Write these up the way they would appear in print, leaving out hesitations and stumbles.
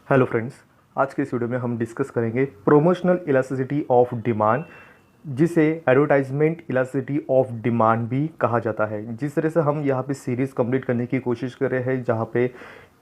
Hello friends, आज के इस वीडियो में हम डिस्कस करेंगे प्रोमोशनल इलास्टिसिटी ऑफ डिमांड, जिसे एडवर्टाइजमेंट इलास्टिसिटी ऑफ डिमांड भी कहा जाता है। जिस तरह से हम यहाँ पे सीरीज़ कंप्लीट करने की कोशिश कर रहे हैं, जहाँ पे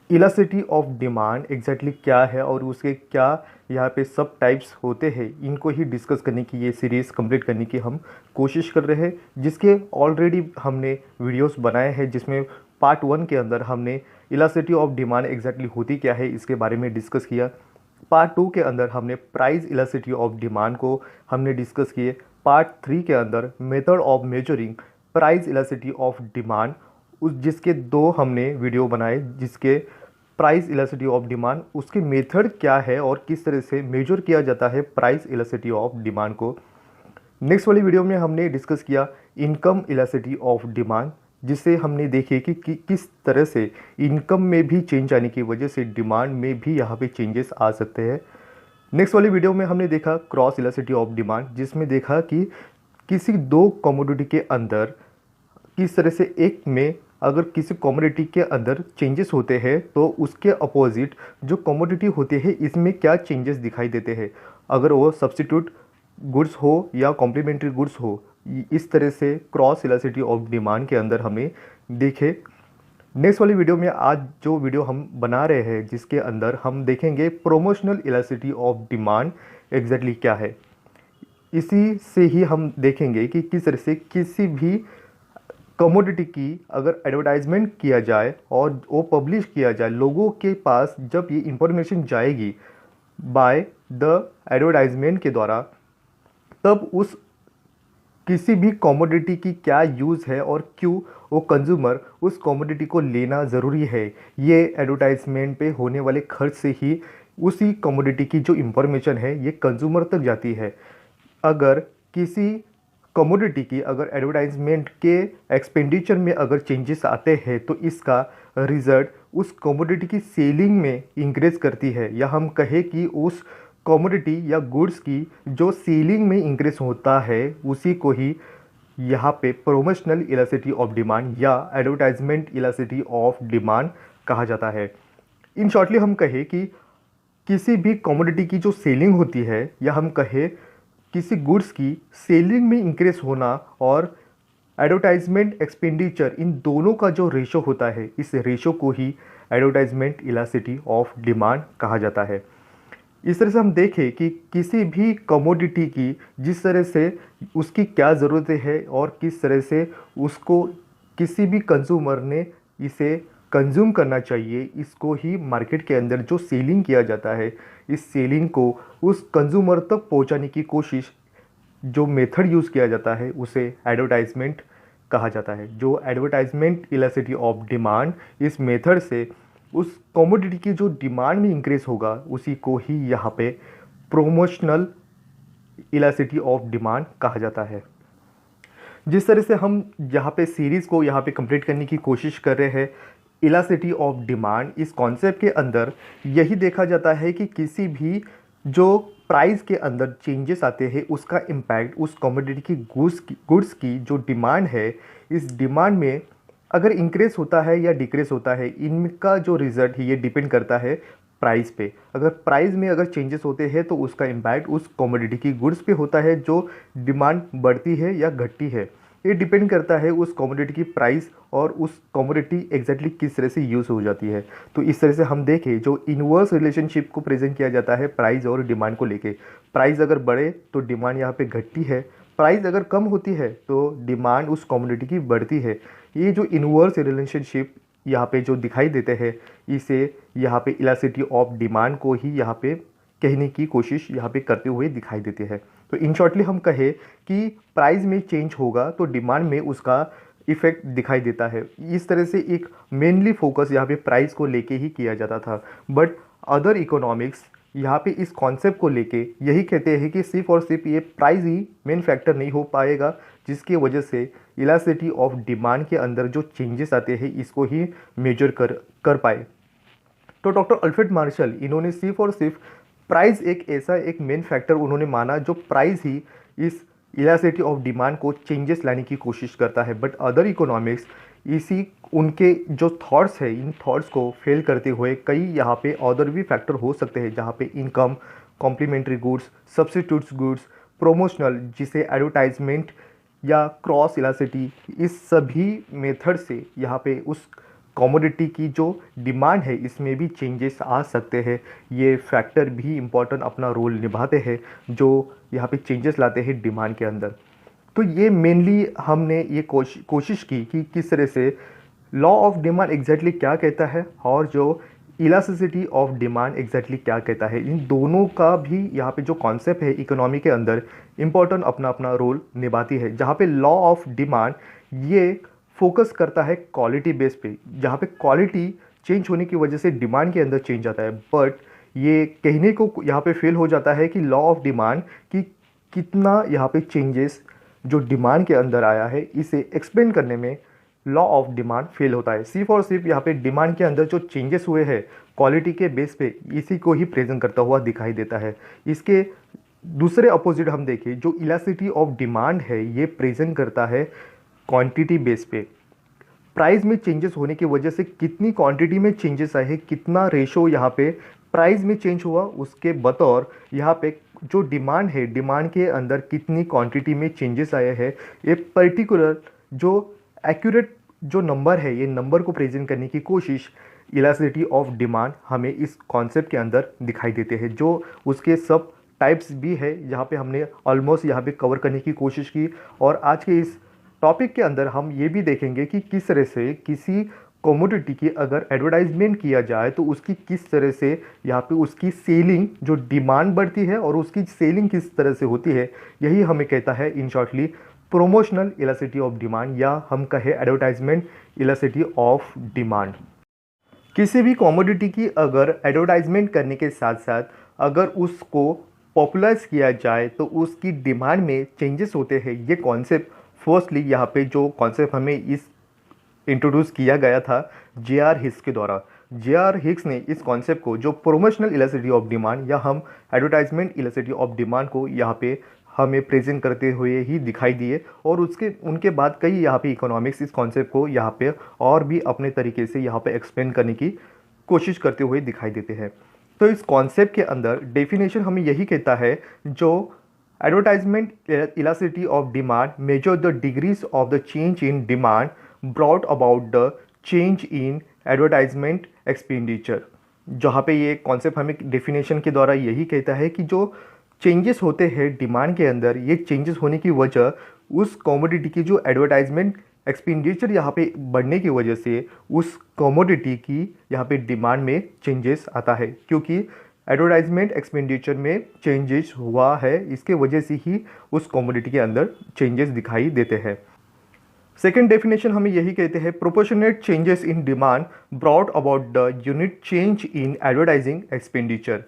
इलास्टिसिटी ऑफ डिमांड एग्जैक्टली क्या है और उसके क्या यहाँ पे सब टाइप्स होते हैं, इनको ही डिस्कस करने की ये सीरीज़ कंप्लीट करने की हम कोशिश कर रहे हैं। जिसके ऑलरेडी हमने वीडियोस बनाए हैं, जिसमें पार्ट 1 के अंदर हमने इलास्टिसिटी ऑफ डिमांड एग्जैक्टली होती क्या है इसके बारे में डिस्कस किया। पार्ट 2 के अंदर हमने प्राइस इलास्टिसिटी ऑफ डिमांड को हमने डिस्कस किए। पार्ट 3 के अंदर method of measuring price elasticity of demand, उस जिसके दो हमने वीडियो बनाए, जिसके प्राइस इलास्टिसिटी ऑफ डिमांड उसके मेथड क्या है और किस तरह से मेजर किया जाता है प्राइस इलास्टिसिटी ऑफ डिमांड को। नेक्स्ट वाली वीडियो में हमने डिस्कस किया इनकम इलास्टिसिटी ऑफ डिमांड, जिससे हमने देखे कि किस तरह से इनकम में भी चेंज आने की वजह से डिमांड में भी यहाँ पे चेंजेस आ सकते हैं। नेक्स्ट वाली वीडियो में हमने देखा क्रॉस इलास्टिसिटी ऑफ डिमांड, जिसमें देखा कि किसी दो कमोडिटी के अंदर किस तरह से एक में अगर किसी कमोडिटी के अंदर चेंजेस होते हैं तो उसके अपोजिट जो कमोडिटी होती है इसमें क्या चेंजेस दिखाई देते हैं, अगर वो सब्स्टिट्यूट गुड्स हो या कॉम्प्लीमेंट्री गुड्स हो। इस तरह से क्रॉस इलास्टिसिटी ऑफ डिमांड के अंदर हमें देखे। नेक्स्ट वाली वीडियो में आज जो वीडियो हम बना रहे हैं, जिसके अंदर हम देखेंगे promotional elasticity of demand exactly क्या है। इसी से ही हम देखेंगे कि किस तरह से किसी भी कमोडिटी की अगर एडवर्टाइजमेंट किया जाए और वो पब्लिश किया जाए, लोगों के पास जब ये इंफॉर्मेशन जाएगी बाय द एडवर्टाइजमेंट के द्वारा, तब उस किसी भी कमोडिटी की क्या यूज़ है और क्यों वो कंज्यूमर उस कमोडिटी को लेना ज़रूरी है, ये एडवर्टाइजमेंट पे होने वाले खर्च से ही उसी कमोडिटी की जो इंफॉर्मेशन है ये कंज्यूमर तक जाती है। अगर किसी कमोडिटी की अगर एडवर्टाइजमेंट के एक्सपेंडिचर में अगर चेंजेस आते हैं तो इसका रिजल्ट उस कमोडिटी की सेलिंग में इंक्रीज करती है, या हम कहें कि उस कमोडिटी या गुड्स की जो सेलिंग में इंक्रीज होता है उसी को ही यहाँ पे प्रोमोशनल इलास्टिसिटी ऑफ डिमांड या एडवर्टाइजमेंट इलास्टिसिटी ऑफ डिमांड कहा जाता है। इन शॉर्टली हम कहें कि किसी भी कमोडिटी की जो सेलिंग होती है, या हम कहें किसी गुड्स की सेलिंग में इंक्रीज होना और एडवर्टाइजमेंट एक्सपेंडिचर, इन दोनों का जो रेशो होता है, इस रेशो को ही एडवर्टाइजमेंट इलास्टिसिटी ऑफ डिमांड कहा जाता है। इस तरह से हम देखें कि किसी भी कमोडिटी की जिस तरह से उसकी क्या ज़रूरत है और किस तरह से उसको किसी भी कंज्यूमर ने इसे कंज्यूम करना चाहिए, इसको ही मार्केट के अंदर जो सेलिंग किया जाता है, इस सेलिंग को उस कंज्यूमर तक पहुंचाने की कोशिश, जो मेथड यूज़ किया जाता है उसे एडवर्टाइजमेंट कहा जाता है। जो एडवर्टाइजमेंट इलास्टिसिटी ऑफ डिमांड, इस मेथड से उस कमोडिटी की जो डिमांड में इंक्रीज होगा उसी को ही यहाँ पे प्रोमोशनल इलास्टिसिटी ऑफ डिमांड कहा जाता है। जिस तरह से हम यहाँ पे सीरीज़ को यहाँ पे कंप्लीट करने की कोशिश कर रहे हैं इलास्टिसिटी ऑफ डिमांड, इस कॉन्सेप्ट के अंदर यही देखा जाता है कि किसी भी जो प्राइस के अंदर चेंजेस आते हैं उसका इम्पैक्ट उस कमोडिटी की गुड्स की जो डिमांड है, इस डिमांड में अगर इंक्रीज होता है या डिक्रीज होता है, इनका जो रिजल्ट है ये डिपेंड करता है प्राइस पे। अगर प्राइस में अगर चेंजेस होते हैं तो उसका इम्पैक्ट उस कमोडिटी की गुड्स पे होता है, जो डिमांड बढ़ती है या घटती है। ये डिपेंड करता है उस कमोडिटी की प्राइस और उस कमोडिटी एग्जैक्टली किस तरह से यूज़ हो जाती है। तो इस तरह से हम देखें जो इनवर्स रिलेशनशिप को प्रेजेंट किया जाता है प्राइस और डिमांड को लेके। प्राइस अगर बढ़े तो डिमांड यहाँ पे घटती है, प्राइस अगर कम होती है तो डिमांड उस कमोडिटी की बढ़ती है। ये जो इनवर्स रिलेशनशिप यहाँ पे जो दिखाई देते हैं, इसे यहाँ पे इलास्टिसिटी ऑफ डिमांड को ही यहाँ पे कहने की कोशिश यहाँ पे करते हुए दिखाई देते हैं। तो इन शॉर्टली हम कहें कि प्राइस में चेंज होगा तो डिमांड में उसका इफेक्ट दिखाई देता है। इस तरह से एक मेनली फोकस यहाँ पे प्राइस को लेके ही किया जाता था, बट अदर इकोनॉमिक्स यहाँ पे इस कॉन्सेप्ट को लेके यही कहते हैं कि सिर्फ और सिर्फ ये प्राइस ही मेन फैक्टर नहीं हो पाएगा, जिसकी वजह से इलास्टिसिटी ऑफ डिमांड के अंदर जो चेंजेस आते हैं इसको ही मेजर कर पाए। तो डॉक्टर अल्फ्रेड मार्शल, इन्होंने सिर्फ और सिर्फ प्राइस एक ऐसा एक मेन फैक्टर उन्होंने माना जो प्राइस ही इस इलास्टिसिटी ऑफ डिमांड को चेंजेस लाने की कोशिश करता है, बट अदर इकोनॉमिक्स इसी उनके जो थॉट्स है, इन थॉट्स को फेल करते हुए कई यहाँ पे अदर भी फैक्टर हो सकते हैं, जहाँ पे income, complementary goods, substitutes goods, promotional, जिसे एडवर्टाइजमेंट या क्रॉस इलास्टिसिटी, इस सभी मेथड से यहाँ पे उस कमोडिटी की जो डिमांड है इसमें भी चेंजेस आ सकते हैं। ये फैक्टर भी इम्पोर्टेंट अपना रोल निभाते हैं जो यहाँ पे चेंजेस लाते हैं डिमांड के अंदर। तो ये मेनली हमने ये कोशिश की कि किस तरह से लॉ ऑफ डिमांड एग्जैक्टली क्या कहता है और जो इलास्टिसिटी ऑफ डिमांड एग्जैक्टली क्या कहता है, इन दोनों का भी यहाँ पे जो कॉन्सेप्ट है इकोनॉमी के अंदर इम्पोर्टेंट अपना अपना रोल निभाती है। जहाँ पे लॉ ऑफ डिमांड ये फोकस करता है क्वालिटी बेस पे, जहाँ पे क्वालिटी चेंज होने की वजह से डिमांड के अंदर चेंज आता है, बट ये कहने को यहाँ पे फेल हो जाता है कि लॉ ऑफ डिमांड की कितना यहाँ पे चेंजेस जो डिमांड के अंदर आया है इसे एक्सप्लेन करने में लॉ ऑफ डिमांड फेल होता है। सिर्फ और सिर्फ यहाँ पे डिमांड के अंदर जो चेंजेस हुए हैं क्वालिटी के बेस पे, इसी को ही प्रेजेंट करता हुआ दिखाई देता है। इसके दूसरे अपोजिट हम देखें, जो इलास्टिसिटी ऑफ डिमांड है ये प्रेजेंट करता है क्वांटिटी बेस पे। प्राइस में चेंजेस होने की वजह से कितनी क्वांटिटी में चेंजेस आए हैं, कितना रेशो यहाँ पे प्राइस में चेंज हुआ, उसके बतौर यहाँ पे जो डिमांड है, डिमांड के अंदर कितनी क्वांटिटी में चेंजेस आए हैं, ये पर्टिकुलर जो एक्यूरेट जो नंबर है, ये नंबर को प्रेजेंट करने की कोशिश इलास्टिसिटी ऑफ डिमांड हमें इस कॉन्सेप्ट के अंदर दिखाई देते हैं। जो उसके सब टाइप्स भी है जहाँ पे हमने ऑलमोस्ट यहाँ पे कवर करने की कोशिश की, और आज के इस टॉपिक के अंदर हम ये भी देखेंगे कि किस तरह से किसी कमोडिटी की अगर एडवर्टाइजमेंट किया जाए तो उसकी किस तरह से यहाँ पे उसकी सेलिंग, जो डिमांड बढ़ती है और उसकी सेलिंग किस तरह से होती है, यही हमें कहता है in shortly promotional elasticity of demand, या हम कहे एडवर्टाइजमेंट इलास्टिसिटी ऑफ डिमांड। किसी भी कमोडिटी की अगर एडवर्टाइजमेंट करने के साथ साथ अगर उसको पॉपुलराइज किया जाए तो उसकी डिमांड में चेंजेस होते हैं। ये कॉन्सेप्ट फर्स्टली यहाँ पे जो कॉन्सेप्ट हमें इस इंट्रोड्यूस किया गया था जे.आर. हिक्स के द्वारा। जे.आर. हिक्स ने इस कॉन्सेप्ट को जो प्रोमोशनल इलास्टिसिटी ऑफ डिमांड या हम एडवर्टाइजमेंट इलास्टिसिटी ऑफ डिमांड को यहाँ पे हमें प्रेजेंट करते हुए ही दिखाई दिए, और उनके बाद कई यहाँ पे इकोनॉमिक्स इस कॉन्सेप्ट को यहाँ पे और भी अपने तरीके से यहाँ पे एक्सप्लेन करने की कोशिश करते हुए दिखाई देते हैं। तो इस कॉन्सेप्ट के अंदर डेफिनेशन हमें यही कहता है, जो advertisement elasticity of demand measure the degrees of the change in demand brought about the change in advertisement expenditure. जहाँ पे ये कॉन्सेप्ट हमें डेफिनेशन के द्वारा यही कहता है कि जो चेंजेस होते हैं डिमांड के अंदर, ये चेंजेस होने की वजह उस कमोडिटी की जो एडवर्टाइजमेंट एक्सपेंडिचर यहाँ पे बढ़ने की वजह से उस कमोडिटी की यहाँ पे डिमांड में चेंजेस आता है, क्योंकि एडवर्टाइजमेंट एक्सपेंडिचर में चेंजेस हुआ है, इसके वजह से ही उस कमोडिटी के अंदर चेंजेस दिखाई देते हैं। सेकेंड डेफिनेशन हमें यही कहते हैं, proportionate changes in demand brought about the unit change in advertising expenditure.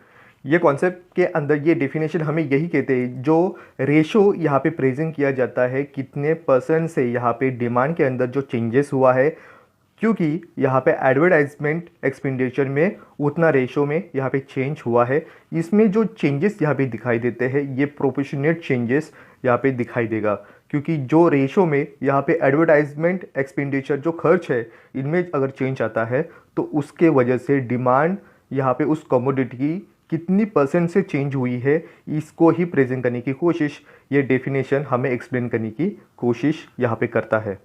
ये कॉन्सेप्ट के अंदर ये डेफिनेशन हमें यही कहते हैं, जो रेशो यहाँ पे प्रेजेंट किया जाता है कितने परसेंट से यहाँ पे डिमांड के अंदर जो चेंजेस हुआ है, क्योंकि यहाँ पे एडवर्टाइजमेंट एक्सपेंडिचर में उतना रेशो में यहाँ पे चेंज हुआ है, इसमें जो चेंजेस यहाँ पे दिखाई देते हैं ये प्रोपोर्शनेट चेंजेस यहाँ पे दिखाई देगा, क्योंकि जो रेशो में यहाँ पे एडवर्टाइजमेंट एक्सपेंडिचर जो खर्च है इनमें अगर चेंज आता है तो उसके वजह से डिमांड यहाँ पे उस कमोडिटी की कितनी परसेंट से चेंज हुई है, इसको ही प्रेजेंट करने की कोशिश ये डेफिनेशन हमें एक्सप्लेन करने की कोशिश यहाँ पे करता है।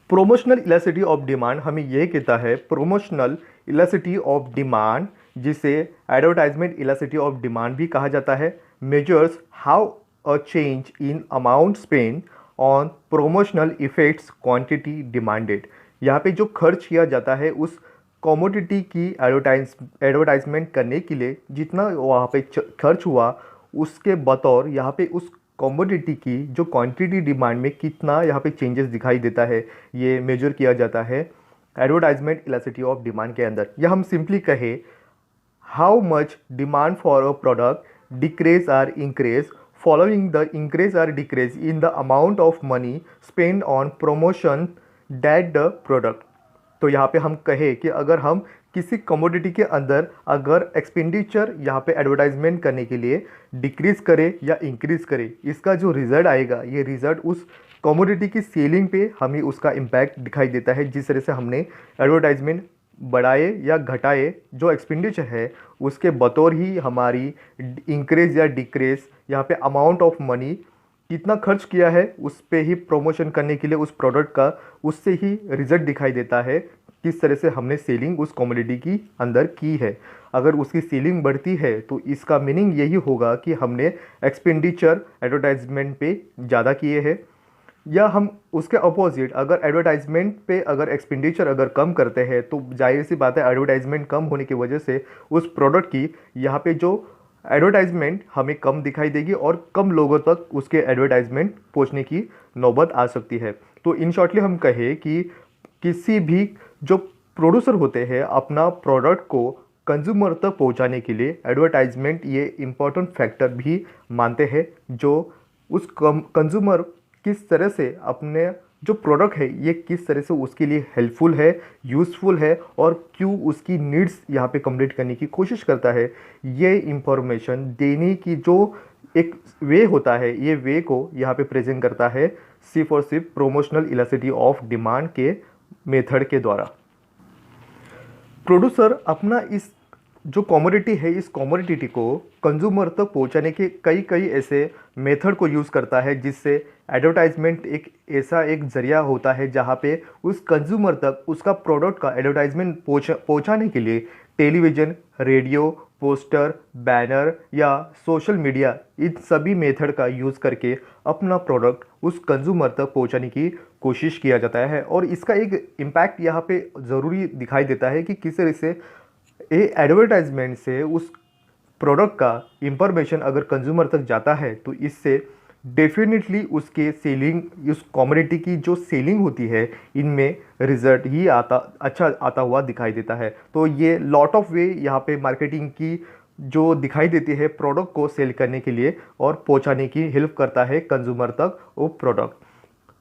प्रोमोशनल इलास्टिसिटी ऑफ डिमांड हमें यह कहता है, प्रोमोशनल इलास्टिसिटी ऑफ डिमांड, जिसे एडवर्टाइजमेंट इलास्टिसिटी ऑफ डिमांड भी कहा जाता है, measures how a change in amount spend on promotional effects quantity demanded. यहाँ पे जो खर्च किया जाता है उस कमोडिटी की एडवर्टाइजमेंट करने के लिए जितना वहाँ पे खर्च हुआ, उसके बतौर यहाँ पे उस कमोडिटी की जो क्वांटिटी डिमांड में कितना यहाँ पे चेंजेस दिखाई देता है, ये मेजर किया जाता है एडवर्टाइजमेंट इलास्टिसिटी ऑफ डिमांड के अंदर। या हम सिंपली कहे, how much demand for a product decrease or increase following the increase or decrease in the amount of money spend on promotion that the product. तो यहाँ पे हम कहे कि अगर हम किसी कमोडिटी के अंदर अगर एक्सपेंडिचर यहाँ पे एडवर्टाइजमेंट करने के लिए डिक्रीज करे या इंक्रीज करे, इसका जो रिजल्ट आएगा ये रिजल्ट उस कमोडिटी की सेलिंग पे हमें उसका इम्पैक्ट दिखाई देता है। जिस तरह से हमने एडवर्टाइजमेंट बढ़ाए या घटाए, जो एक्सपेंडिचर है उसके बतौर ही हमारी इंक्रीज या डिक्रीज यहाँ पे अमाउंट ऑफ मनी कितना खर्च किया है उस पे ही प्रमोशन करने के लिए उस प्रोडक्ट का, उससे ही रिजल्ट दिखाई देता है किस तरह से हमने सेलिंग उस कमोडिटी की अंदर की है। अगर उसकी सेलिंग बढ़ती है तो इसका मीनिंग यही होगा कि हमने एक्सपेंडिचर एडवर्टाइजमेंट पे ज़्यादा किए हैं। या हम उसके अपोजिट अगर एडवर्टाइजमेंट पे अगर एक्सपेंडिचर अगर कम करते हैं तो जाहिर सी बात है एडवर्टाइजमेंट कम होने की वजह से उस प्रोडक्ट की यहाँ पे जो एडवर्टाइजमेंट हमें कम दिखाई देगी और कम लोगों तक उसके एडवर्टाइजमेंट पहुँचने की नौबत आ सकती है। तो इन शॉर्टली हम कहें कि किसी भी जो प्रोड्यूसर होते हैं अपना प्रोडक्ट को कंज्यूमर तक पहुंचाने के लिए एडवर्टाइजमेंट ये इम्पोर्टेंट फैक्टर भी मानते हैं, जो उस कंज्यूमर किस तरह से अपने जो प्रोडक्ट है ये किस तरह से उसके लिए हेल्पफुल है, यूज़फुल है और क्यों उसकी नीड्स यहाँ पे कंप्लीट करने की कोशिश करता है, ये इंफॉर्मेशन देने की जो एक वे होता है, ये वे को यहाँ पे प्रेजेंट करता है सिर्फ और सिर्फ प्रोमोशनल इलास्टिसिटी ऑफ डिमांड के मेथड के द्वारा। प्रोड्यूसर अपना इस जो कमोडिटी है इस कमोडिटी को कंज्यूमर तक पहुंचाने के कई ऐसे मेथड को यूज़ करता है, जिससे एडवर्टाइजमेंट एक ऐसा एक ज़रिया होता है जहां पे उस कंज्यूमर तक उसका प्रोडक्ट का एडवर्टाइजमेंट पहुंचाने के लिए टेलीविज़न, रेडियो, पोस्टर, बैनर या सोशल मीडिया इन सभी मेथड का यूज़ करके अपना प्रोडक्ट उस कंज्यूमर तक पहुंचाने की कोशिश किया जाता है। और इसका एक इम्पैक्ट यहाँ पे ज़रूरी दिखाई देता है कि किस तरह से ये एडवर्टाइजमेंट से उस प्रोडक्ट का इंफॉर्मेशन अगर कंज्यूमर तक जाता है तो इससे डेफिनेटली उसके सेलिंग उस कमोडिटी की जो सेलिंग होती है इनमें रिजल्ट ही अच्छा आता हुआ दिखाई देता है। तो ये लॉट ऑफ वे यहाँ पे मार्केटिंग की जो दिखाई देती है प्रोडक्ट को सेल करने के लिए और पहुँचाने की हेल्प करता है कंज्यूमर तक वो प्रोडक्ट।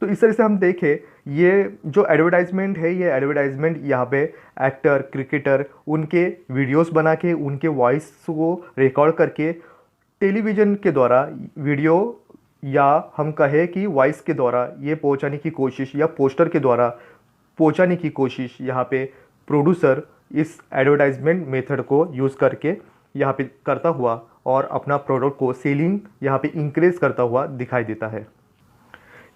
तो इस तरह से हम देखें ये जो एडवर्टाइजमेंट है ये एडवर्टाइजमेंट यहाँ पे एक्टर, क्रिकेटर उनके वीडियोस बना के उनके वॉइस को रिकॉर्ड करके टेलीविज़न के द्वारा वीडियो या हम कहें कि वॉइस के द्वारा ये पहुँचाने की कोशिश या पोस्टर के द्वारा पहुँचाने की कोशिश यहाँ पे प्रोड्यूसर इस एडवर्टाइजमेंट मेथड को यूज़ करके यहाँ पे करता हुआ और अपना प्रोडक्ट को सेलिंग यहाँ पे इंक्रीज करता हुआ दिखाई देता है।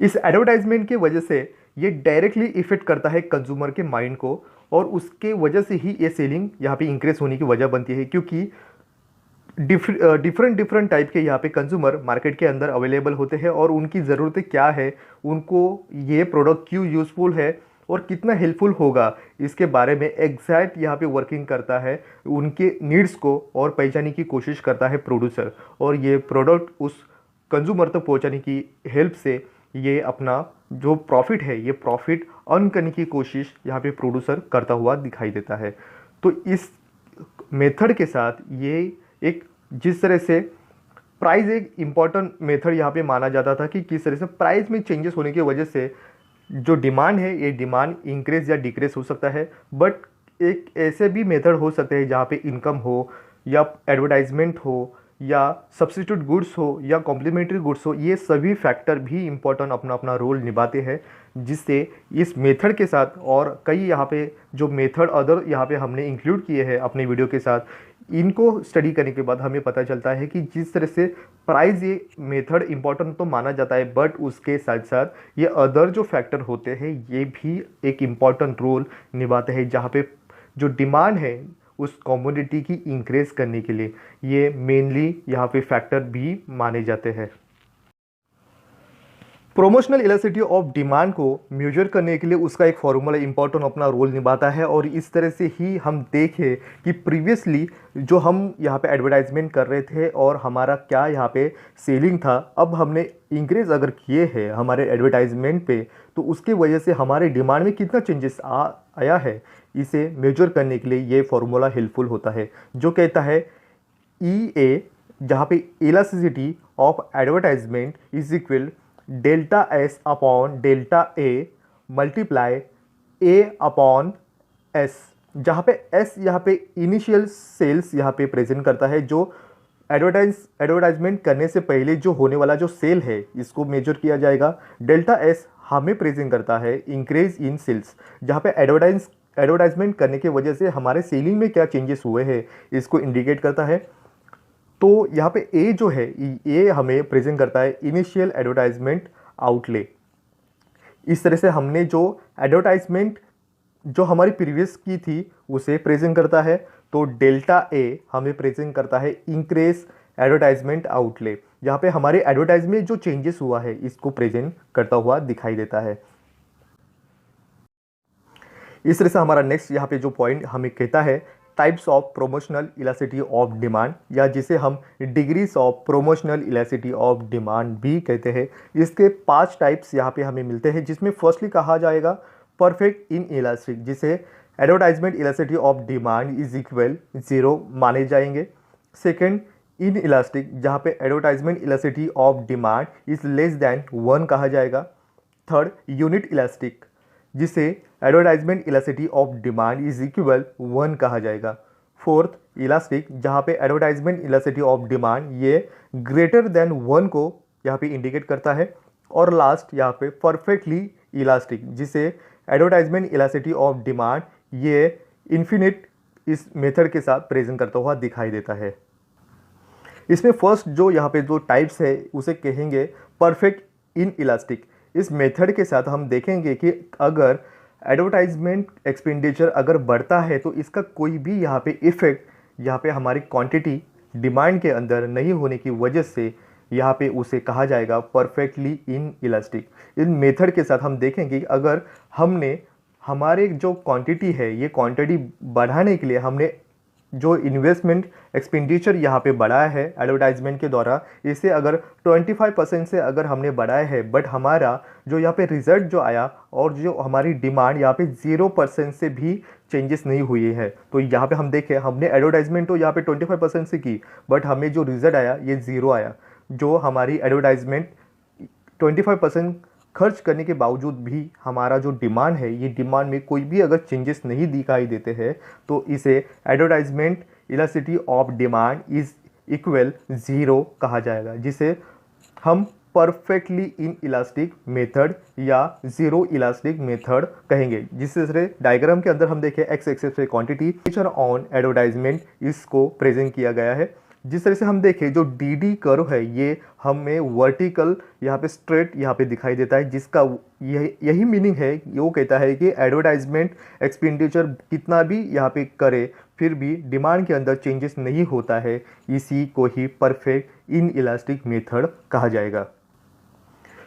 इस एडवर्टाइजमेंट की वजह से ये डायरेक्टली इफेक्ट करता है कंज्यूमर के माइंड को और उसके वजह से ही ये सेलिंग यहाँ पे इंक्रीज होने की वजह बनती है, क्योंकि डिफरेंट टाइप के यहाँ पे कंज्यूमर मार्केट के अंदर अवेलेबल होते हैं और उनकी ज़रूरतें क्या है, उनको ये प्रोडक्ट क्यों यूज़फुल है और कितना हेल्पफुल होगा इसके बारे में एग्जैक्ट यहाँ पे वर्किंग करता है, उनके नीड्स को और पहचानने की कोशिश करता है प्रोड्यूसर। और ये प्रोडक्ट उस कंज्यूमर तक पहुँचाने की हेल्प से ये अपना जो प्रॉफिट है ये प्रॉफिट अर्न करने की कोशिश यहाँ पे प्रोड्यूसर करता हुआ दिखाई देता है। तो इस मेथड के साथ ये एक जिस तरह से प्राइस एक इम्पॉर्टेंट मेथड यहाँ पे माना जाता था कि किस तरह से प्राइस में चेंजेस होने की वजह से जो डिमांड है ये डिमांड इंक्रीज या डिक्रीज हो सकता है। बट एक ऐसे भी मेथड हो सकते हैं जहाँ पे इनकम हो या एडवर्टाइजमेंट हो या सब्स्टिट्यूट गुड्स हो या कॉम्प्लीमेंट्री गुड्स हो, ये सभी फैक्टर भी इम्पोर्टेंट अपना अपना रोल निभाते हैं, जिससे इस मेथड के साथ और कई यहाँ पे जो मेथड अदर यहाँ पे हमने इंक्लूड किए हैं अपने वीडियो के साथ, इनको स्टडी करने के बाद हमें पता चलता है कि जिस तरह से प्राइस ये मेथड इम्पॉर्टेंट तो माना जाता है बट उसके साथ साथ ये अदर जो फैक्टर होते हैं ये भी एक इम्पॉर्टेंट रोल निभाते हैं, जहाँ पे जो डिमांड है उस कमोडिटी की इंक्रीज करने के लिए ये मेनली यहाँ पे फैक्टर भी माने जाते हैं। प्रोमोशनल इलास्टिसिटी ऑफ डिमांड को मेजर करने के लिए उसका एक फॉर्मूला इंपॉर्टेंट अपना रोल निभाता है। और इस तरह से ही हम देखें कि प्रीवियसली जो हम यहाँ पे एडवर्टाइजमेंट कर रहे थे और हमारा क्या यहाँ पे सेलिंग था, अब हमने इंक्रीज अगर किए हैं हमारे एडवर्टाइजमेंट पे तो उसके वजह से हमारे डिमांड में कितना चेंजेस आया है, इसे मेजर करने के लिए ये फॉर्मूला हेल्पफुल होता है, जो कहता है EA, जहाँ पे elasticity of advertisement is equal delta S upon delta A multiply A upon S। जहाँ पे एस यहाँ पे इनिशियल सेल्स यहाँ पे प्रेजेंट करता है, जो एडवर्टाइजमेंट करने से पहले जो होने वाला जो सेल है इसको मेजर किया जाएगा। डेल्टा एस हमें प्रेजेंट करता है इंक्रीज इन सेल्स, जहाँ पे एडवर्टाइजमेंट करने की वजह से हमारे सेलिंग में क्या चेंजेस हुए हैं इसको इंडिकेट करता है। तो यहाँ पे ए जो है ये हमें प्रेजेंट करता है इनिशियल एडवर्टाइजमेंट आउटले। इस तरह से हमने जो एडवर्टाइजमेंट जो हमारी प्रीवियस की थी उसे प्रेजेंट करता है। तो डेल्टा ए हमें प्रेजेंट करता है इंक्रीज एडवर्टाइजमेंट आउटले, जहाँ पे हमारे एडवर्टाइजमेंट जो चेंजेस हुआ है इसको प्रेजेंट करता हुआ दिखाई देता है। इस तरह से हमारा नेक्स्ट यहाँ पे जो पॉइंट हमें कहता है types of promotional elasticity of demand, या जिसे हम degrees of promotional elasticity of demand भी कहते हैं। इसके 5 टाइप्स यहाँ पे हमें मिलते हैं, जिसमें फर्स्टली कहा जाएगा परफेक्ट इन इलास्टिक, जिसे advertisement elasticity of demand is equal 0 माने जाएंगे। सेकेंड इन इलास्टिक, जहाँ पे advertisement elasticity of demand is less than 1 कहा जाएगा। थर्ड यूनिट इलास्टिक, जिसे advertisement elasticity of demand is equal 1 कहा जाएगा। फोर्थ इलास्टिक, जहाँ पे एडवर्टाइजमेंट इलास्टिसिटी ऑफ डिमांड ये ग्रेटर देन 1 को यहाँ पे इंडिकेट करता है। और लास्ट यहाँ पे परफेक्टली इलास्टिक, जिसे एडवर्टाइजमेंट इलास्टिसिटी ऑफ डिमांड ये इन्फिनिट इस मेथड के साथ प्रेजेंट करता हुआ दिखाई देता है। इसमें फर्स्ट जो यहाँ पे जो टाइप्स है उसे कहेंगे परफेक्ट इन इलास्टिक। इस मेथड के साथ हम देखेंगे कि अगर एडवर्टाइजमेंट एक्सपेंडिचर अगर बढ़ता है तो इसका कोई भी यहाँ पे इफ़ेक्ट यहाँ पे हमारी क्वांटिटी डिमांड के अंदर नहीं होने की वजह से यहाँ पे उसे कहा जाएगा perfectly in elastic. In method के साथ हम देखेंगे कि अगर हमने हमारे जो क्वांटिटी है ये क्वांटिटी बढ़ाने के लिए हमने जो इन्वेस्टमेंट एक्सपेंडिचर यहाँ पे बढ़ाया है एडवर्टाइजमेंट के द्वारा, इसे अगर 25% से अगर हमने बढ़ाया है, बट हमारा जो यहाँ पे रिजल्ट जो आया और जो हमारी डिमांड यहाँ पे 0% से भी चेंजेस नहीं हुई है। तो यहाँ पे हम देखें हमने एडवर्टाइजमेंट तो यहाँ पे 25% से की, बट हमें जो रिजल्ट आया ये 0 आया। जो हमारी एडवर्टाइजमेंट 25% खर्च करने के बावजूद भी हमारा जो डिमांड है ये डिमांड में कोई भी अगर चेंजेस नहीं दिखाई देते हैं तो इसे advertisement elasticity of demand is equal 0 कहा जाएगा, जिसे हम परफेक्टली इन इलास्टिक मेथड या जीरो इलास्टिक मेथड कहेंगे। जिस तरह डायग्राम के अंदर हम देखें एक्स एक्सिस पे क्वांटिटी फीचर ऑन एडवर्टाइजमेंट इसको प्रेजेंट किया गया है। जिस तरह से हम देखें जो डी कर्व है ये हमें वर्टिकल यहाँ पे स्ट्रेट यहाँ पे दिखाई देता है, जिसका यही मीनिंग है। वो कहता है कि एडवर्टाइजमेंट एक्सपेंडिचर कितना भी यहाँ पे करे फिर भी डिमांड के अंदर चेंजेस नहीं होता है, इसी को ही परफेक्ट इन इलास्टिक मेथड कहा जाएगा।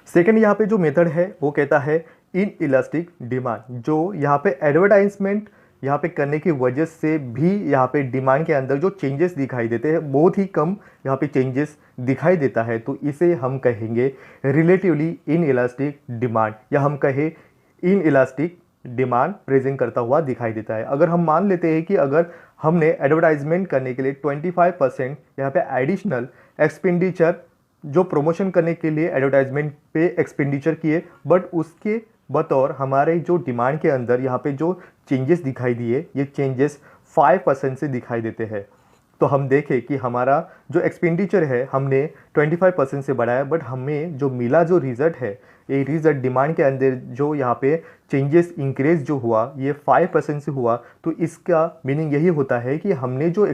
सेकेंड यहाँ पे जो मेथड है वो कहता है इन इलास्टिक डिमांड, जो यहाँ पे एडवर्टाइजमेंट यहाँ पे करने की वजह से भी यहाँ पे डिमांड के अंदर जो चेंजेस दिखाई देते हैं बहुत ही कम यहाँ पे चेंजेस दिखाई देता है, तो इसे हम कहेंगे रिलेटिवली इन इलास्टिक डिमांड, या हम कहें इन इलास्टिक डिमांड प्रेजेंट करता हुआ दिखाई देता है। अगर हम मान लेते हैं कि अगर हमने एडवर्टाइजमेंट करने के लिए 25% यहाँ पे एडिशनल एक्सपेंडिचर जो प्रमोशन करने के लिए एडवर्टाइजमेंट पे एक्सपेंडिचर किए, बट उसके बतौर हमारे जो डिमांड के अंदर यहाँ पे जो चेंजेस दिखाई दिए ये चेंजेस 5% से दिखाई देते हैं, तो हम देखें कि हमारा जो एक्सपेंडिचर है हमने 25% से बढ़ाया, बट हमें जो मिला जो रिज़ल्ट है ये रिज़ल्ट डिमांड के अंदर जो यहाँ पे चेंजेस इंक्रीज जो हुआ ये 5% से हुआ। तो इसका मीनिंग यही होता है कि हमने जो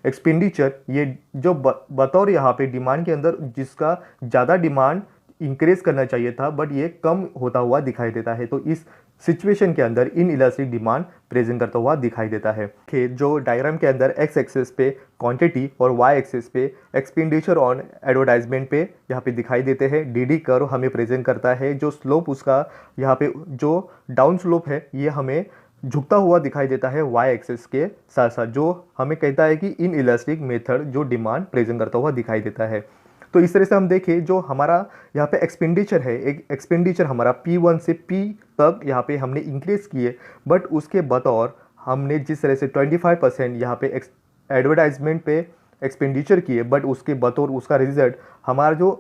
एक्सपेंडिचर ये जो बतौर यहाँ पे डिमांड के अंदर जिसका ज़्यादा डिमांड इंक्रीज करना चाहिए था बट ये कम होता हुआ दिखाई देता है, तो इस सिचुएशन के अंदर इन इलास्टिक डिमांड प्रेजेंट करता हुआ दिखाई देता है। जो डायग्राम के अंदर एक्स एक्सिस पे क्वांटिटी और वाई एक्सिस पे एक्सपेंडिचर ऑन एडवर्टाइजमेंट पे यहाँ पे दिखाई देते हैं। डी कर्व हमें प्रेजेंट करता है, जो स्लोप उसका यहाँ पे जो डाउन स्लोप है ये हमें झुकता हुआ दिखाई देता है वाई एक्सिस के साथ साथ, जो हमें कहता है कि इन इलास्टिक मेथड जो डिमांड प्रेजेंट करता हुआ दिखाई देता है। तो इस तरह से हम देखें जो हमारा यहाँ पे एक्सपेंडिचर है, एक एक्सपेंडिचर हमारा P1 से P तक यहाँ पे हमने इंक्रीज किए, बट उसके बतौर हमने जिस तरह से 25% यहाँ पे एडवर्टाइजमेंट पे एक्सपेंडिचर किए, बट उसके बतौर उसका रिजल्ट हमारा जो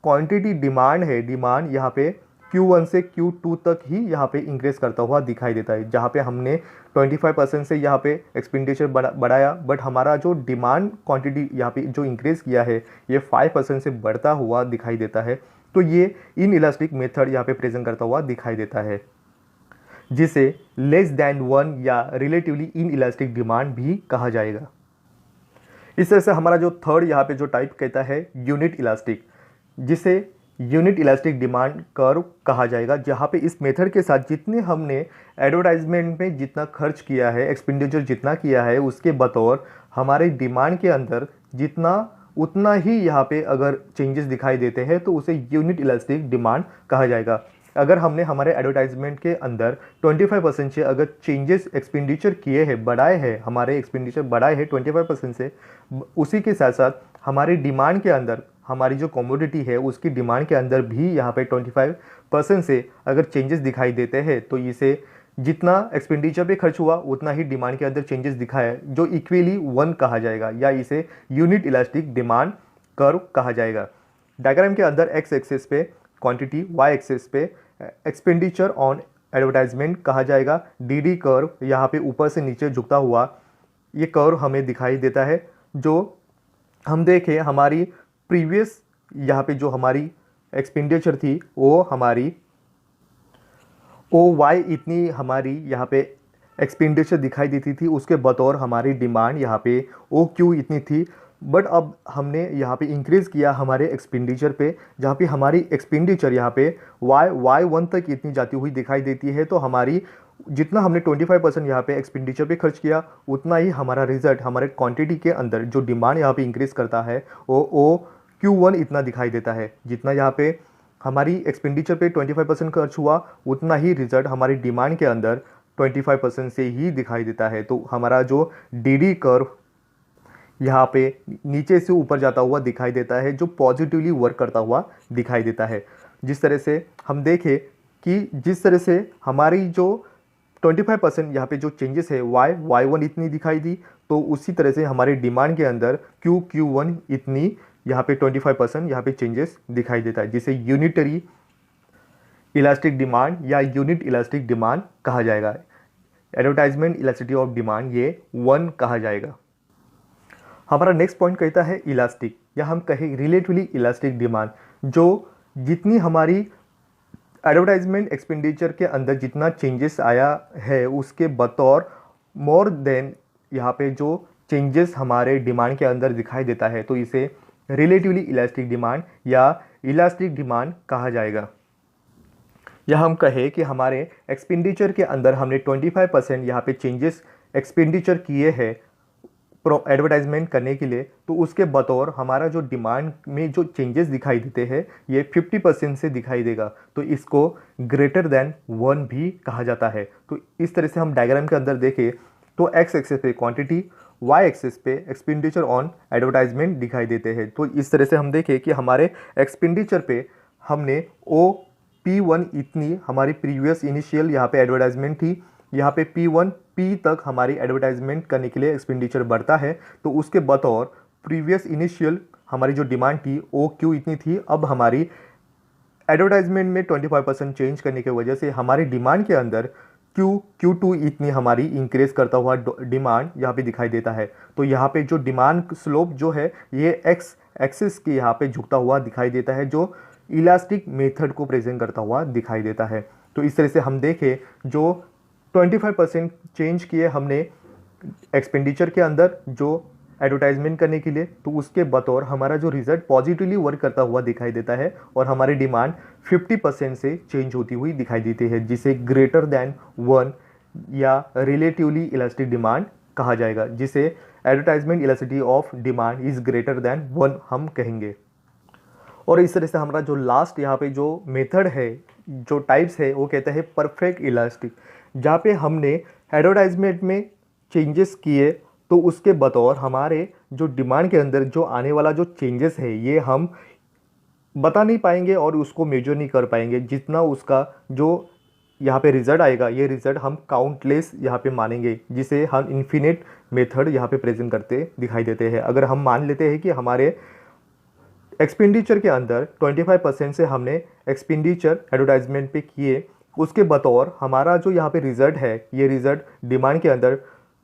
क्वांटिटी डिमांड है, डिमांड यहाँ पे Q1 से Q2 तक ही यहाँ पे इंक्रीज करता हुआ दिखाई देता है, जहाँ पे हमने 25% से यहाँ पे एक्सपेंडिचर बढ़ाया, बट हमारा जो डिमांड क्वांटिटी यहाँ पे जो इंक्रीज किया है ये 5% से बढ़ता हुआ दिखाई देता है। तो ये इन इलास्टिक मेथड यहाँ पे प्रेजेंट करता हुआ दिखाई देता है, जिसे लेस दैन 1 या रिलेटिवली इन इलास्टिक डिमांड भी कहा जाएगा। इस तरह से हमारा जो थर्ड यहाँ पे जो टाइप कहता है यूनिट इलास्टिक, जिसे यूनिट इलास्टिक डिमांड कर्व कहा जाएगा, जहाँ पे इस मेथड के साथ जितने हमने एडवर्टाइजमेंट में जितना खर्च किया है, एक्सपेंडिचर जितना किया है, उसके बतौर हमारे डिमांड के अंदर जितना उतना ही यहाँ पे अगर चेंजेस दिखाई देते हैं तो उसे यूनिट इलास्टिक डिमांड कहा जाएगा। अगर हमने हमारे एडवर्टाइजमेंट के अंदर 25% से अगर चेंजेस एक्सपेंडिचर किए हैं, बढ़ाए हैं, हमारे एक्सपेंडिचर बढ़ाए हैं 25% से, उसी के साथ साथ हमारी डिमांड के अंदर हमारी जो कमोडिटी है उसकी डिमांड के अंदर भी यहाँ पे 25% से अगर चेंजेस दिखाई देते हैं तो इसे जितना एक्सपेंडिचर पे खर्च हुआ उतना ही डिमांड के अंदर चेंजेस दिखाए, जो इक्वली 1 कहा जाएगा, या इसे यूनिट इलास्टिक डिमांड कर्व कहा जाएगा। डायग्राम के अंदर एक्स एक्सिस पे क्वांटिटी, वाई एक्सिस पे एक्सपेंडिचर ऑन एडवर्टाइजमेंट कहा जाएगा। डी कर्व यहाँ पे ऊपर से नीचे झुकता हुआ ये कर्व हमें दिखाई देता है। जो हम देखें हमारी प्रीवियस यहाँ पे जो हमारी एक्सपेंडिचर थी वो हमारी ओ वाई इतनी हमारी यहाँ पे एक्सपेंडिचर दिखाई देती थी, उसके बतौर हमारी डिमांड यहाँ पे ओ क्यू इतनी थी। बट अब हमने यहाँ पे इंक्रीज़ किया हमारे एक्सपेंडिचर पे, जहाँ पे हमारी एक्सपेंडिचर यहाँ पे Y1 तक इतनी जाती हुई दिखाई देती है। तो हमारी जितना हमने 25% यहाँ पे एक्सपेंडिचर पे खर्च किया उतना ही हमारा रिजल्ट हमारे क्वांटिटी के अंदर जो डिमांड यहाँ पे इंक्रीज़ करता है वो Q1 इतना दिखाई देता है। जितना यहाँ पे हमारी एक्सपेंडिचर पे 25% खर्च हुआ उतना ही रिजल्ट हमारी डिमांड के अंदर 25% से ही दिखाई देता है। तो हमारा जो डी कर्व यहाँ पे नीचे से ऊपर जाता हुआ दिखाई देता है, जो पॉजिटिवली वर्क करता हुआ दिखाई देता है। जिस तरह से हम देखें कि जिस तरह से हमारी जो 25% यहाँ पे जो चेंजेस है Y1 इतनी दिखाई दी, तो उसी तरह से हमारी डिमांड के अंदर Q1 इतनी यहाँ पे 25% यहाँ पे चेंजेस दिखाई देता है, जिसे यूनिटरी इलास्टिक डिमांड या यूनिट इलास्टिक डिमांड कहा जाएगा। एडवर्टाइजमेंट इलास्टिसिटी ऑफ डिमांड ये 1 कहा जाएगा। हमारा नेक्स्ट पॉइंट कहता है इलास्टिक, या हम कहें रिलेटिवली इलास्टिक डिमांड, जो जितनी हमारी एडवर्टाइजमेंट एक्सपेंडिचर के अंदर जितना चेंजेस आया है उसके बतौर मोर देन यहाँ पे जो चेंजेस हमारे डिमांड के अंदर दिखाई देता है, तो इसे रिलेटिवली इलास्टिक डिमांड या इलास्टिक डिमांड कहा जाएगा। या हम कहें कि हमारे एक्सपेंडिचर के अंदर हमने 25% यहाँ पे चेंजेस एक्सपेंडिचर किए हैं एडवर्टाइजमेंट करने के लिए, तो उसके बतौर हमारा जो डिमांड में जो चेंजेस दिखाई देते हैं ये 50% से दिखाई देगा, तो इसको ग्रेटर देन 1 भी कहा जाता है। तो इस तरह से हम डायग्राम के अंदर देखें तो एक्स एक्सिस पे क्वांटिटी, वाई एक्सिस पे एक्सपेंडिचर ऑन एडवर्टाइजमेंट दिखाई देते हैं। तो इस तरह से हम देखें कि हमारे एक्सपेंडिचर पे हमने P1 इतनी हमारी प्रीवियस इनिशियल यहाँ पे एडवर्टाइजमेंट थी, यहाँ पे P1 P तक हमारी एडवर्टाइजमेंट करने के लिए एक्सपेंडिचर बढ़ता है, तो उसके बतौर प्रीवियस इनिशियल हमारी जो डिमांड थी OQ इतनी थी। अब हमारी एडवर्टाइजमेंट में 25% चेंज करने की वजह से हमारी डिमांड के अंदर Q2 इतनी हमारी इंक्रीज करता हुआ डिमांड यहाँ पे दिखाई देता है। तो यहाँ पे जो डिमांड स्लोप जो है ये एक्स एक्सिस के यहाँ पे झुकता हुआ दिखाई देता है, जो इलास्टिक मेथड को प्रेजेंट करता हुआ दिखाई देता है। तो इस तरह से हम देखें जो 25% चेंज किए हमने एक्सपेंडिचर के अंदर जो एडवर्टाइजमेंट करने के लिए, तो उसके बतौर हमारा जो रिजल्ट पॉजिटिवली वर्क करता हुआ दिखाई देता है और हमारी डिमांड 50% से चेंज होती हुई दिखाई देती है, जिसे ग्रेटर दैन 1 या रिलेटिवली इलास्टिक डिमांड कहा जाएगा, जिसे advertisement elasticity of demand is greater than 1 हम कहेंगे। और इस तरह से हमारा जो लास्ट यहाँ पे जो मेथड है, जो टाइप्स है, वो कहता है परफेक्ट इलास्टिक, जहाँ पे हमने एडवर्टाइजमेंट में चेंजेस किए तो उसके बतौर हमारे जो डिमांड के अंदर जो आने वाला जो चेंजेस है ये हम बता नहीं पाएंगे और उसको मेजर नहीं कर पाएंगे। जितना उसका जो यहाँ पे रिजल्ट आएगा ये रिजल्ट हम काउंटलेस यहाँ पे मानेंगे, जिसे हम इन्फिनिट मेथड यहाँ पे प्रेजेंट करते दिखाई देते हैं। अगर हम मान लेते हैं कि हमारे एक्सपेंडिचर के अंदर 25% से हमने एक्सपेंडिचर एडवर्टाइजमेंट पे किए, उसके बतौर हमारा जो यहाँ पे रिज़ल्ट है, ये रिज़ल्ट डिमांड के अंदर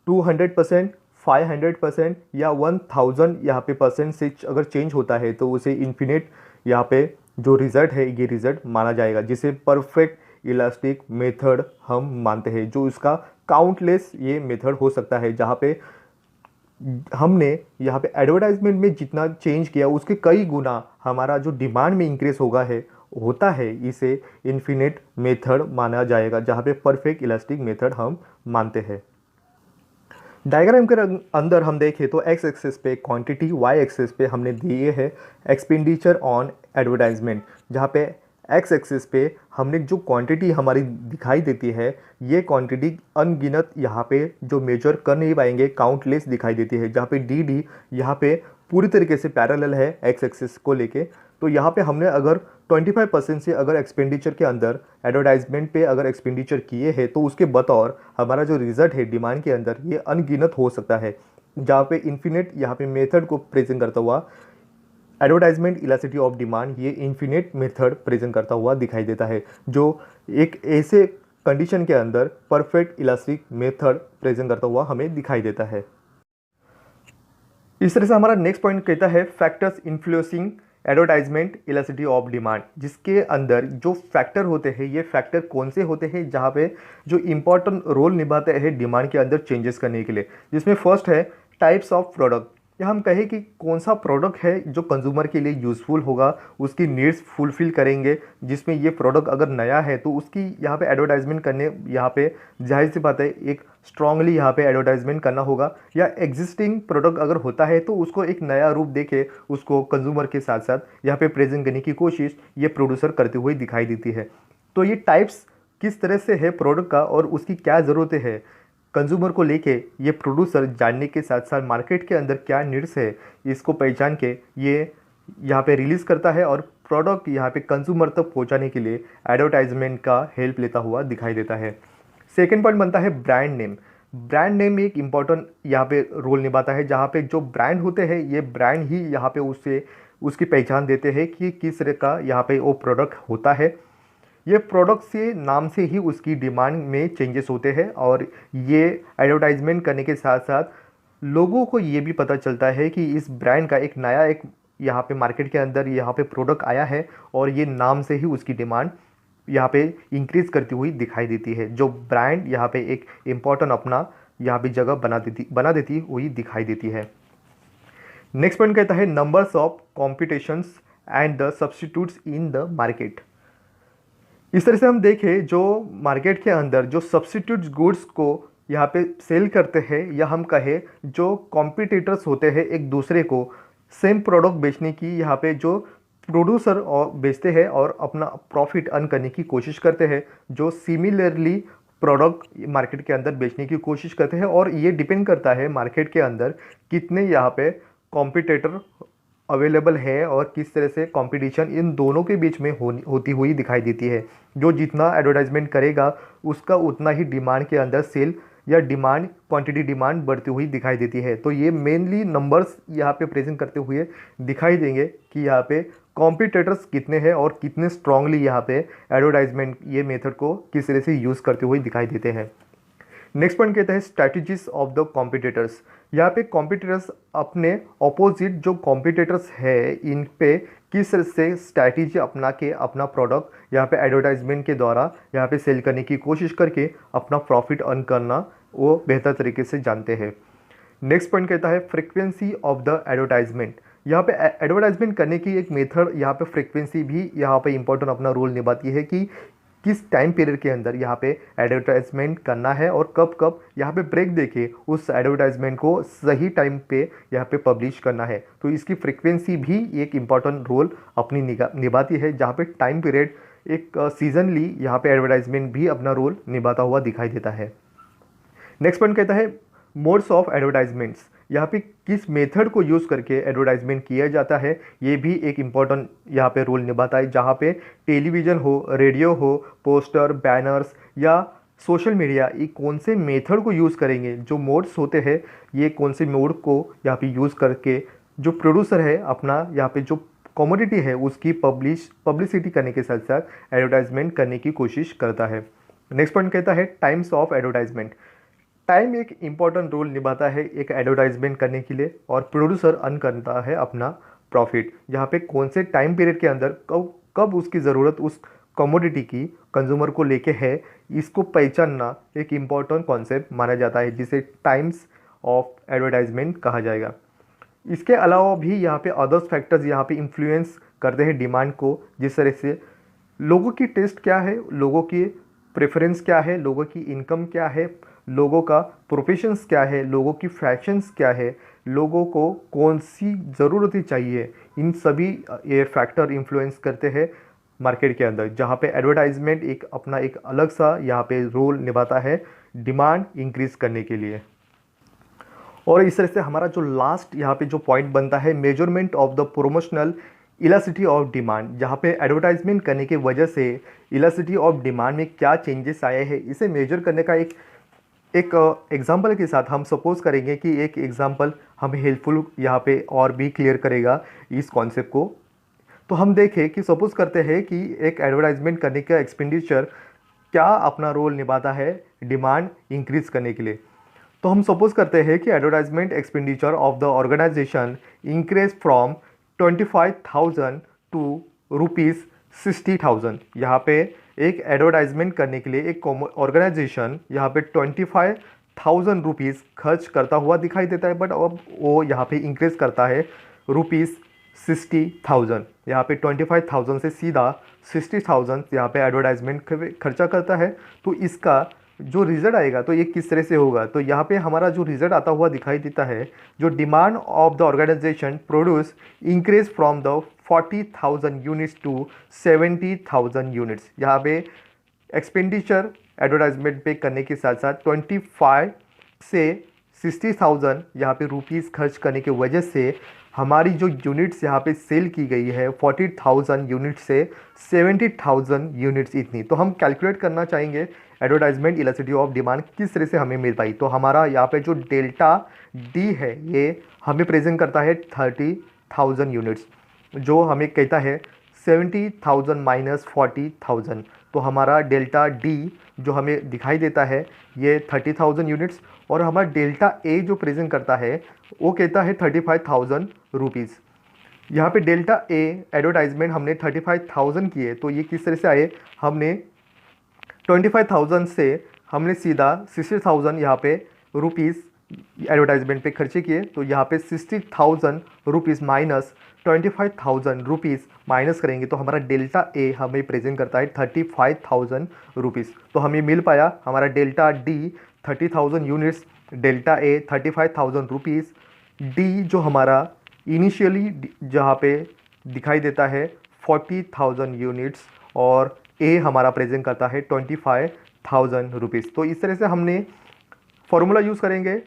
200%, 500% या 1000 यहाँ पे परसेंट से अगर चेंज होता है तो उसे इन्फिनिट यहाँ पे जो रिज़ल्ट है ये रिज़ल्ट माना जाएगा, जिसे परफेक्ट इलास्टिक मेथड हम मानते हैं। जो इसका काउंटलेस ये मेथड हो सकता है, जहाँ पे हमने यहाँ पे एडवर्टाइजमेंट में जितना चेंज किया उसके कई गुना हमारा जो डिमांड में इंक्रीज होता है, इसे इन्फिनिट मेथड माना जाएगा, जहाँ पे परफेक्ट इलास्टिक मेथड हम मानते हैं। डायग्राम के अंदर हम देखें तो एक्स एक्सिस पे क्वांटिटी, वाई एक्सिस पे हमने दिए है एक्सपेंडिचर ऑन एडवर्टाइजमेंट, जहाँ पे एक्स एक्सिस पे हमने जो क्वांटिटी हमारी दिखाई देती है, ये क्वांटिटी अनगिनत यहाँ पे जो मेजर कर नहीं पाएंगे, काउंटलेस दिखाई देती है, जहाँ पे डी डी यहाँ पे पूरी तरीके से पैरेलल है एक्स एक्सिस को लेके। तो यहाँ पे हमने अगर 25% से अगर एक्सपेंडिचर के अंदर एडवर्टाइजमेंट पे अगर एक्सपेंडिचर किए हैं तो उसके बतौर हमारा जो रिजल्ट है डिमांड के अंदर ये अनगिनत हो सकता है, जहाँ पे इन्फिनिट यहाँ पे मेथड को प्रेजेंट करता हुआ एडवर्टाइजमेंट इलास्टिसिटी ऑफ डिमांड ये इन्फिनिट मेथड प्रेजेंट करता हुआ दिखाई देता है, जो एक ऐसे कंडीशन के अंदर परफेक्ट इलास्टिक मेथड प्रेजेंट करता हुआ हमें दिखाई देता है। इस तरह से हमारा नेक्स्ट पॉइंट कहता है factors influencing advertisement elasticity of demand, जिसके अंदर जो फैक्टर होते हैं ये फैक्टर कौन से होते हैं जहाँ पे जो इंपॉर्टेंट रोल निभाते हैं डिमांड के अंदर चेंजेस करने के लिए। जिसमें फर्स्ट है टाइप्स ऑफ प्रोडक्ट, या हम कहें कि कौन सा प्रोडक्ट है जो कंज्यूमर के लिए यूज़फुल होगा, उसकी नीड्स फुलफ़िल करेंगे, जिसमें ये प्रोडक्ट अगर नया है तो उसकी यहाँ पे एडवर्टाइजमेंट करने यहाँ पे जाहिर सी बात है एक स्ट्रांगली यहाँ पे एडवर्टाइजमेंट करना होगा। या एग्जिस्टिंग प्रोडक्ट अगर होता है तो उसको एक नया रूप देके उसको कंज्यूमर के साथ साथ यहाँ पे प्रेजेंट करने की कोशिश ये प्रोड्यूसर करते हुए दिखाई देती है। तो ये टाइप्स किस तरह से है प्रोडक्ट का और उसकी क्या ज़रूरतें है कंज्यूमर को लेके, ये प्रोड्यूसर जानने के साथ साथ मार्केट के अंदर क्या नीड्स है इसको पहचान के ये यहाँ पे रिलीज़ करता है और प्रोडक्ट यहाँ पे कंज्यूमर तक पहुँचाने के लिए एडवर्टाइजमेंट का हेल्प लेता हुआ दिखाई देता है। सेकेंड पॉइंट बनता है ब्रांड नेम। ब्रांड नेम एक इम्पॉर्टेंट यहाँ पे रोल निभाता है, जहाँ पे जो ब्रांड होते हैं ये ब्रांड ही यहाँ पे उसकी पहचान देते हैं कि किस तरह का यहाँ पे वो प्रोडक्ट होता है। ये प्रोडक्ट से नाम से ही उसकी डिमांड में चेंजेस होते हैं और ये एडवर्टाइजमेंट करने के साथ साथ लोगों को ये भी पता चलता है कि इस ब्रांड का एक नया एक यहाँ पे मार्केट के अंदर यहाँ पे प्रोडक्ट आया है और ये नाम से ही उसकी डिमांड यहाँ पे इंक्रीज़ करती हुई दिखाई देती है। जो ब्रांड यहाँ पे एक इम्पॉर्टेंट अपना यहाँ पे जगह बना देती हुई दिखाई देती है। नेक्स्ट पॉइंट कहता है numbers of competitions and the substitutes in the market. इस तरह से हम देखें जो मार्केट के अंदर जो सब्स्टिट्यूट गुड्स को यहाँ पे सेल करते हैं, या हम कहें जो कॉम्पिटिटर्स होते हैं एक दूसरे को सेम प्रोडक्ट बेचने की यहाँ पे जो प्रोड्यूसर और बेचते हैं और अपना प्रॉफिट अर्न करने की कोशिश करते हैं, जो सिमिलरली प्रोडक्ट मार्केट के अंदर बेचने की कोशिश करते हैं। और ये डिपेंड करता है मार्केट के अंदर कितने यहाँ पे कॉम्पिटिटर अवेलेबल है और किस तरह से कंपटीशन इन दोनों के बीच में होती हुई दिखाई देती है। जो जितना एडवर्टाइजमेंट करेगा उसका उतना ही डिमांड के अंदर सेल या डिमांड क्वांटिटी डिमांड बढ़ती हुई दिखाई देती है। तो ये मेनली नंबर्स यहाँ पे प्रेजेंट करते हुए दिखाई देंगे कि यहाँ पे कॉम्पिटिटर्स कितने हैं और कितने स्ट्रांगली यहाँ पे एडवर्टाइजमेंट ये मेथड को किस तरह से यूज़ करते हुए दिखाई देते हैं। नेक्स्ट पॉइंट कहता है स्ट्रैटेजीज ऑफ द कॉम्पिटिटर्स। यहाँ पे कॉम्पिटिटर्स अपने ऑपोजिट जो कॉम्पिटिटर्स है इन पे किस तरह से स्ट्रैटेजी अपना के अपना प्रोडक्ट यहाँ पे एडवर्टाइजमेंट के द्वारा यहाँ पे सेल करने की कोशिश करके अपना प्रॉफिट अर्न करना वो बेहतर तरीके से जानते हैं। नेक्स्ट पॉइंट कहता है फ्रीक्वेंसी ऑफ द एडवर्टाइजमेंट। यहाँ पे एडवर्टाइजमेंट करने की एक मेथड यहाँ पे फ्रीक्वेंसी भी यहाँ पे इंपॉर्टेंट अपना रोल निभाती है कि किस टाइम पीरियड के अंदर यहाँ पे एडवर्टाइजमेंट करना है और कब कब यहाँ पे ब्रेक देके उस एडवर्टाइजमेंट को सही टाइम पे यहाँ पे पब्लिश करना है। तो इसकी फ्रीक्वेंसी भी एक इम्पॉर्टेंट रोल अपनी निभाती है, जहाँ पे टाइम पीरियड एक सीजनली यहाँ पे एडवर्टाइजमेंट भी अपना रोल निभाता हुआ दिखाई देता है। नेक्स्ट पॉइंट कहता है मोड्स ऑफ एडवर्टाइजमेंट्स। यहाँ पे किस मेथड को यूज़ करके एडवर्टाइजमेंट किया जाता है ये भी एक इम्पॉर्टेंट यहाँ पे रोल निभाता है, जहाँ पे टेलीविज़न हो, रेडियो हो, पोस्टर, बैनर्स या सोशल मीडिया, ये कौन से मेथड को यूज़ करेंगे, जो मोड्स होते हैं ये कौन से मोड को यहाँ पे यूज़ करके जो प्रोड्यूसर है अपना यहाँ पे जो कमोडिटी है उसकी पब्लिसिटी करने के साथ साथ एडवर्टाइजमेंट करने की कोशिश करता है। नेक्स्ट पॉइंट कहता है टाइम्स ऑफ एडवर्टाइजमेंट। टाइम एक इम्पॉर्टेंट रोल निभाता है एक एडवर्टाइजमेंट करने के लिए, और प्रोड्यूसर अर्न करता है अपना प्रॉफिट। यहाँ पे कौन से टाइम पीरियड के अंदर कब कब उसकी ज़रूरत उस कमोडिटी की कंज्यूमर को लेके है, इसको पहचानना एक इम्पॉर्टेंट कॉन्सेप्ट माना जाता है, जिसे टाइम्स ऑफ एडवर्टाइजमेंट कहा जाएगा। इसके अलावा भी यहाँ पे अदर्स फैक्टर्स यहाँ पे इन्फ्लुएंस करते हैं डिमांड को, जिस तरह से लोगों की टेस्ट क्या है, लोगों की प्रेफरेंस क्या है, लोगों की इनकम क्या है, लोगों का प्रोफेशंस क्या है, लोगों की फैशंस क्या है, लोगों को कौन सी ज़रूरतें चाहिए, इन सभी ये फैक्टर इन्फ्लुएंस करते हैं मार्केट के अंदर, जहाँ पे एडवर्टाइजमेंट एक अपना एक अलग सा यहाँ पे रोल निभाता है डिमांड इंक्रीज करने के लिए। और इस तरह से हमारा जो लास्ट यहाँ पे जो पॉइंट बनता है measurement of the promotional elasticity of demand, जहाँ पे एडवर्टाइजमेंट करने की वजह से इलास्टिसिटी ऑफ डिमांड में क्या चेंजेस आए हैं, इसे मेजर करने का एक एग्जांपल के साथ हम सपोज करेंगे कि एक एग्जांपल हमें हेल्पफुल यहाँ पे और भी क्लियर करेगा इस कॉन्सेप्ट को। तो हम देखें कि सपोज करते हैं कि एक एडवर्टाइजमेंट करने का एक्सपेंडिचर क्या अपना रोल निभाता है डिमांड इंक्रीज करने के लिए। तो हम सपोज करते हैं कि advertisement expenditure of the organisation increase from 25,000 to ₹60,000। यहाँ पे एक एडवर्टाइजमेंट करने के लिए एक ऑर्गेनाइजेशन यहाँ पे 25,000 रुपीज़ खर्च करता हुआ दिखाई देता है, बट अब वो यहाँ पे इंक्रीज करता है ₹60,000। यहाँ पे 25,000 से सीधा 60,000 यहाँ पे एडवर्टाइजमेंट खर्चा करता है। तो इसका जो रिजल्ट आएगा तो ये किस तरह से होगा, तो यहाँ पे हमारा जो रिजल्ट आता हुआ दिखाई देता है, जो demand of the organisation produce increase from the 40,000 units to 70,000 units. यहाँ पे एक्सपेंडिचर एडवर्टाइजमेंट पे करने के साथ साथ 25 से 60,000 यहाँ पे रुपीज़ खर्च करने की वजह से हमारी जो यूनिट्स यहाँ पे सेल की गई है 40,000 यूनिट से 70,000 यूनिट्स इतनी। तो हम कैलकुलेट करना चाहेंगे एडवर्टाइजमेंट इलास्टिसिटी ऑफ डिमांड किस तरह से हमें मिल पाई। तो हमारा यहाँ पे जो डेल्टा डी है ये हमें प्रेजेंट करता है 30,000 यूनिट्स, जो हमें कहता है 70,000 माइनस 40,000। तो हमारा डेल्टा डी जो हमें दिखाई देता है ये 30,000 यूनिट्स, और हमारा डेल्टा ए जो प्रेजेंट करता है वो कहता है 35,000 रुपीज़। यहाँ पे डेल्टा ए एडवर्टाइजमेंट हमने 35,000 किए, तो ये किस तरह से आए, हमने 25,000 से हमने सीधा 60,000 यहाँ पे रुपीज़ एडवर्टाइजमेंट पे खर्चे किए। तो यहाँ पे 60,000 रुपीज़ माइनस 25,000 रुपीज़ माइनस करेंगे तो हमारा डेल्टा ए हमें प्रेजेंट करता है 35,000 रुपीज़। तो हमें मिल पाया हमारा delta D 30,000 units, delta A 35,000 rupees, D जो हमारा इनिशियली जहाँ पे दिखाई देता है 40,000 यूनिट्स, और ए हमारा प्रेजेंट करता है 25,000 रुपीज़। तो इस तरह से हमने फॉर्मूला यूज़ करेंगे,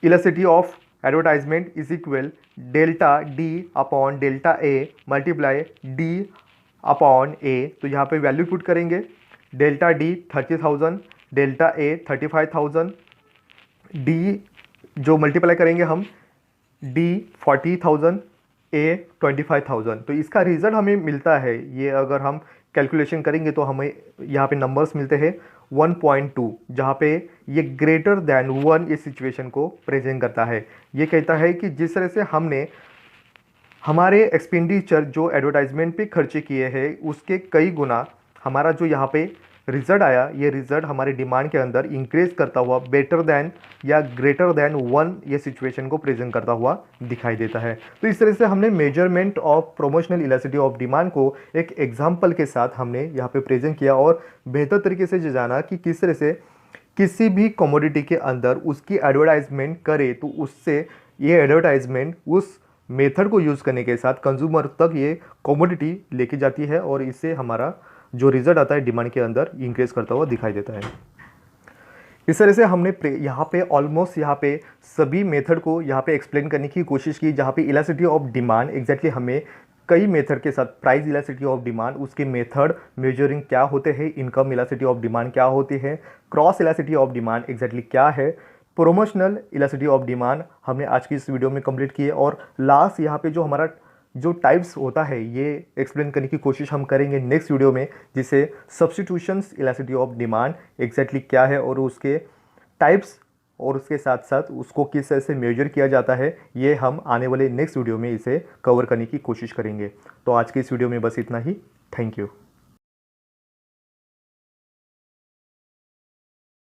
elasticity of advertisement is equal delta D upon delta A multiply D upon A. तो यहाँ पे वैल्यू पुट करेंगे, delta D 30,000, delta A 35,000, D जो मल्टीप्लाई करेंगे हम डी 40,000, ए 25,000। तो इसका रिजल्ट हमें मिलता है, ये अगर हम कैलकुलेशन करेंगे तो हमें यहाँ पे नंबर्स मिलते हैं 1.2, जहाँ पे ये ग्रेटर दैन 1 इस सिचुएशन को प्रेजेंट करता है। ये कहता है कि जिस तरह से हमने हमारे एक्सपेंडिचर जो एडवर्टाइजमेंट पे खर्चे किए हैं उसके कई गुना हमारा जो यहाँ पे रिजल्ट आया, ये रिजल्ट हमारे डिमांड के अंदर इंक्रीज करता हुआ बेटर दैन या ग्रेटर दैन 1 ये सिचुएशन को प्रेजेंट करता हुआ दिखाई देता है। तो इस तरह से हमने measurement of promotional elasticity of demand को एक एग्जांपल के साथ हमने यहाँ पे प्रेजेंट किया, और बेहतर तरीके से जाना कि किस तरह से किसी भी कमोडिटी के अंदर उसकी एडवर्टाइजमेंट करे तो उससे ये एडवर्टाइजमेंट उस मेथड को यूज़ करने के साथ कंज्यूमर तक ये कमोडिटी लेके जाती है, और इससे हमारा जो रिजल्ट आता है डिमांड के अंदर इंक्रीज करता हुआ दिखाई देता है। इस तरह से हमने यहाँ पे ऑलमोस्ट यहाँ पे सभी मेथड को यहाँ पे एक्सप्लेन करने की कोशिश की, जहाँ पे इलास्टिसिटी ऑफ डिमांड एग्जैक्टली हमें कई मेथड के साथ प्राइस इलास्टिसिटी ऑफ डिमांड, उसके मेथड मेजरिंग क्या होते हैं, इनकम इलास्टिसिटी ऑफ डिमांड क्या होती है, cross elasticity of demand exactly क्या है, प्रोमोशनल इलास्टिसिटी ऑफ डिमांड हमने आज की इस वीडियो में कंप्लीट की है। और लास्ट यहाँ पे जो हमारा जो टाइप्स होता है ये एक्सप्लेन करने की कोशिश हम करेंगे नेक्स्ट वीडियो में, जिसे substitutions elasticity of demand exactly क्या है और उसके टाइप्स और उसके साथ साथ उसको किस तरह से मेजर किया जाता है, ये हम आने वाले नेक्स्ट वीडियो में इसे कवर करने की कोशिश करेंगे। तो आज के इस वीडियो में बस इतना ही। Thank you.